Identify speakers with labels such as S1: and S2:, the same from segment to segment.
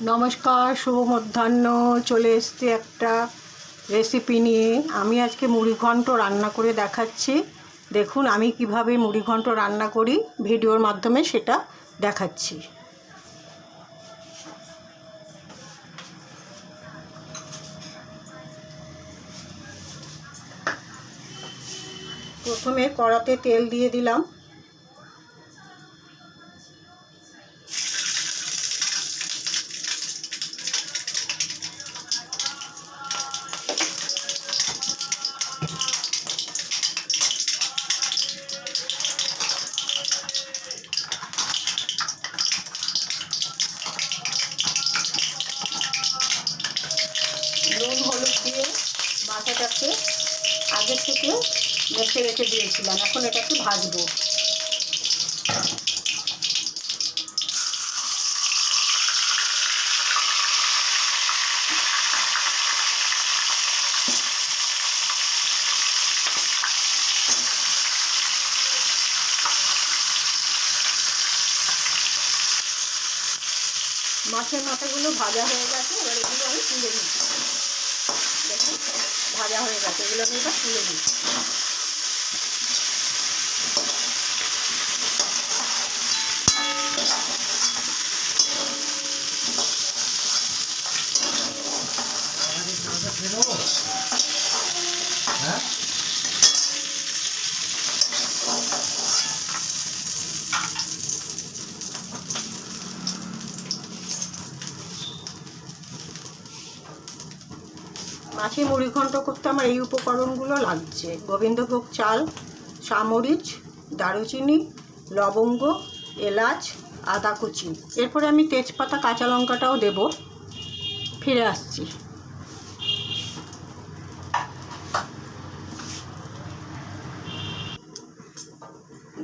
S1: নমস্কার, শুভ মধ্যাহ্ন। চলে এসেছি একটা রেসিপি নিয়ে। আমি আজকে মুড়িঘণ্ট রান্না করে দেখাচ্ছি। দেখুন আমি কিভাবে মুড়িঘণ্ট রান্না করি, ভিডিওর মাধ্যমে সেটা দেখাচ্ছি। প্রথমে কড়াতে তেল দিয়ে দিলাম। নুন হলুদ দিয়ে মাথাটাকে আগে থেকে মেখে রেখে দিয়েছিলাম। এখন এটাকে ভাজবো। মাছের মাথাগুলো ভাজা হয়ে গেছে, এবার এগুলো আমি তুলে নিচ্ছি। দেখুন ভাজা হয়ে গেছে, এগুলো আমি এবার তুলে নিচ্ছি। মাছি মুড়িঘণ্ট করতে আমার এই উপকরণগুলো লাগছে: গোবিন্দভোগ চাল, সামরিচ, দারুচিনি, লবঙ্গ, এলাচ, আদা কুচি। এরপরে আমি তেজপাতা, কাঁচা লঙ্কাটাও দেব। ফিরে আসছি।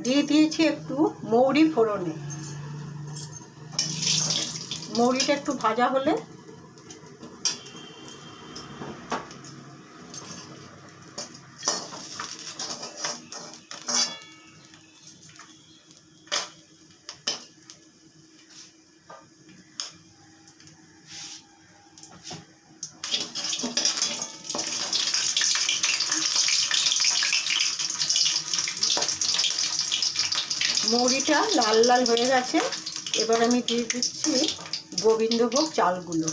S1: দিয়ে দিয়েছি একটু মৌরি ফোড়নে। মৌরিটা একটু ভাজা হলে মৌরিটা লাল লাল হয়ে গেছে। এবার আমি দিয়ে দিচ্ছি গোবিন্দভোগ চালগুলো,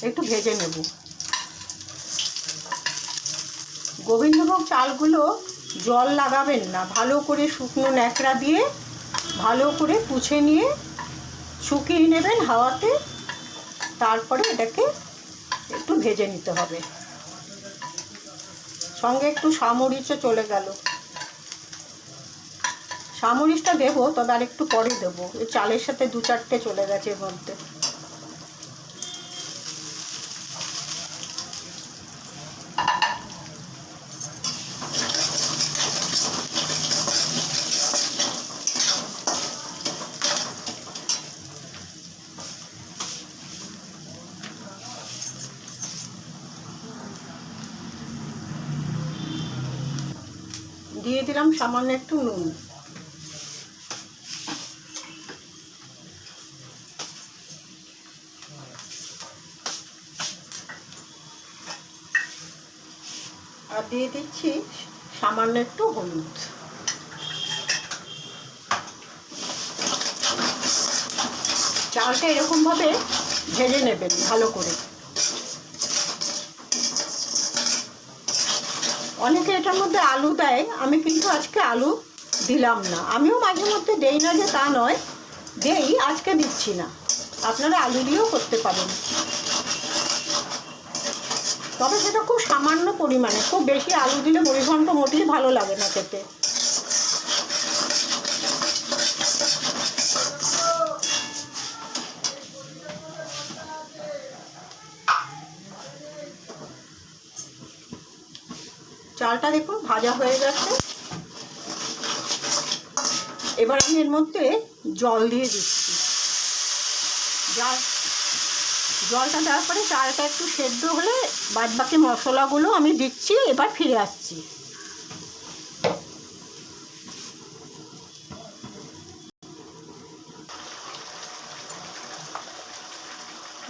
S1: একটু ভেজে নেব। গোবিন্দভোগ চালগুলো জল লাগাবেন না, ভালো করে শুকনো ন্যাকড়া দিয়ে ভালো করে পুছে নিয়ে শুকিয়ে নেবেন হাওয়াতে। তারপরে এটাকে একটু ভেজে নিতে হবে। সঙ্গে একটু সামরিচও চলে গেল। সামরিচটা দেবো, তবে আর একটু পরে দেবো। এই চালের সাথে দু চারটে চলে গেছে এর মধ্যে। দিয়ে দিলাম সামান্য একটু নুন। আর দিয়ে দিচ্ছি সামান্য একটু হলুদ। চালটা এরকমভাবে ভেজে নেবেন ভালো করে। অনেকে এটার মধ্যে আলু দেয়, আমি কিন্তু আজকে আলু দিলাম না। আমিও মাঝে মধ্যে দেই না যে তা নয়, দেই, আজকে দিচ্ছি না। আপনারা আলু দিয়েও করতে পারেন, তবে সেটা খুব সামান্য পরিমাণে। খুব বেশি আলু দিলে মুড়িঘণ্ট মোটেই ভালো লাগে না খেতে। চালটা দেখুন ভাজা হয়ে গেছে। এবার আমি এর মধ্যে জল দিয়ে দিচ্ছি। জলটা দেওয়ার পরে চালটা একটু সেদ্ধ হলে বাদবাকি মশলাগুলো আমি দিচ্ছি। এবার ফিরে আসছি।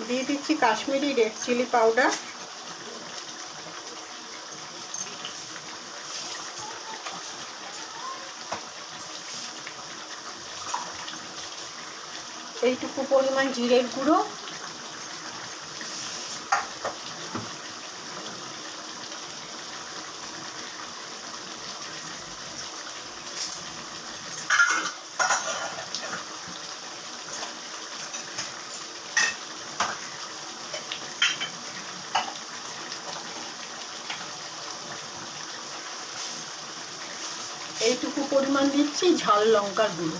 S1: দিয়ে দিচ্ছি কাশ্মীরি রেড চিলি পাউডার, এইটুকু পরিমাণ জিরের গুঁড়ো, এইটুকু পরিমাণ দিচ্ছি ঝাল লঙ্কার গুঁড়ো।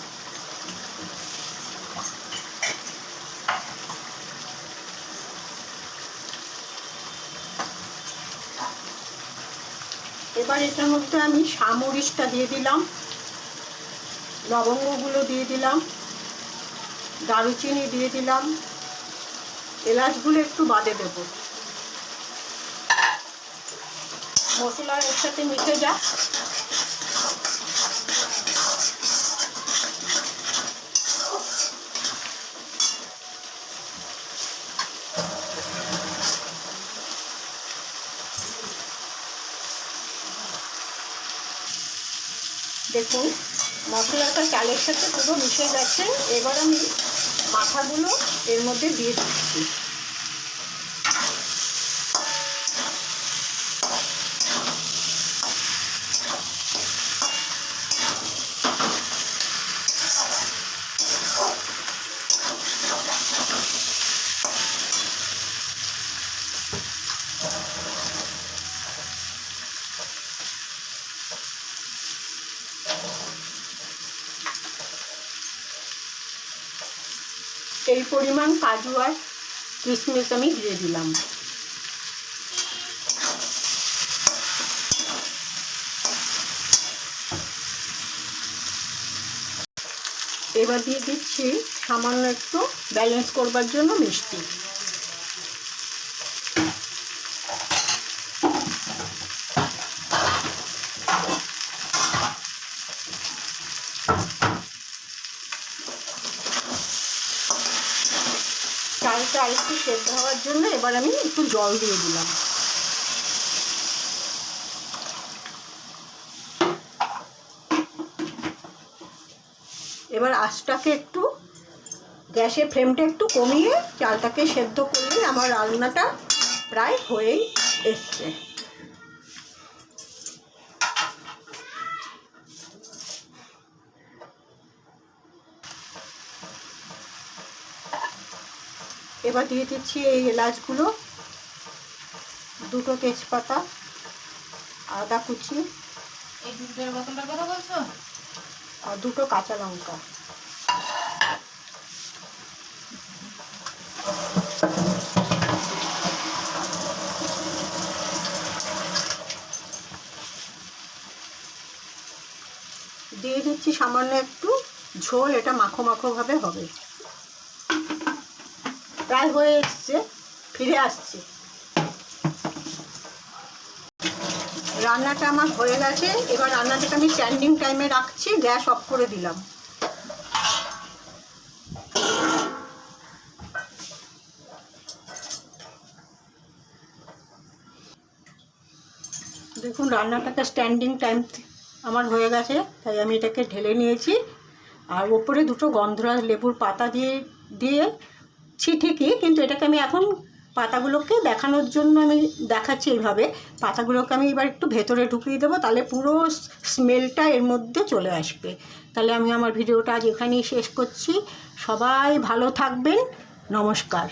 S1: এবার এটার মধ্যে আমি সামরিচটা দিয়ে দিলাম, লবঙ্গগুলো দিয়ে দিলাম, দারুচিনি দিয়ে দিলাম, এলাচগুলো একটু বাদে দেবো। মশলা এর সাথে মিশে যাক। দেখুন মশলাটা চালের সাথে পুরো মিশে গেছে। এবার আমি মাথাগুলো এর মধ্যে দিয়ে দিচ্ছি। এই পরিমাণ কাজু আর কিশমিশ আমি দিয়ে দিলাম। এবার দিয়ে দিচ্ছি সামান্য একটু ব্যালেন্স করবার জন্য মিষ্টি। চালটা আরেকটু সেদ্ধ হওয়ার জন্য এবার আমি একটু জল দিয়ে দিলাম। এবার আঁচটাকে একটু, গ্যাসের ফ্লেমটা একটু কমিয়ে চালটাকে সেদ্ধ করলে আমার রান্নাটা প্রায় হয়েই এসছে। এবার দিয়ে দিচ্ছি এই এলাচগুলো, দুটো তেজপাতা, আদা কুচি,
S2: এই দুধের বোতলটার কথা বলছো,
S1: আর দুটো কাঁচা লঙ্কা। দিয়ে দিচ্ছি সামান্য একটু ঝোল, এটা মাখো মাখো ভাবে হবে। প্রায় হয়ে এসছে, ফিরে আসছি। রান্নাটা আমার হয়ে গেছে। এবার রান্নাটাকে আমি স্ট্যান্ডিং টাইমে রাখছি, গ্যাস অফ করে দিলাম। দেখুন রান্নাটাকে স্ট্যান্ডিং টাইম আমার হয়ে গেছে, তাই আমি এটাকে ঢেলে নিয়েছি। আর ওপরে দুটো গন্ধরাজ লেবুর পাতা দিয়েছি ঠিকই, কিন্তু এটাকে আমি এখন পাতাগুলোকে দেখানোর জন্য আমি দেখাচ্ছি এইভাবে। পাতাগুলোকে আমি এবার একটু ভেতরে ঢুকিয়ে দেবো, তাহলে পুরো স্মেলটা এর মধ্যে চলে আসবে। তাহলে আমি আমার ভিডিওটা আজ এখানেই শেষ করছি। সবাই ভালো থাকবেন, নমস্কার।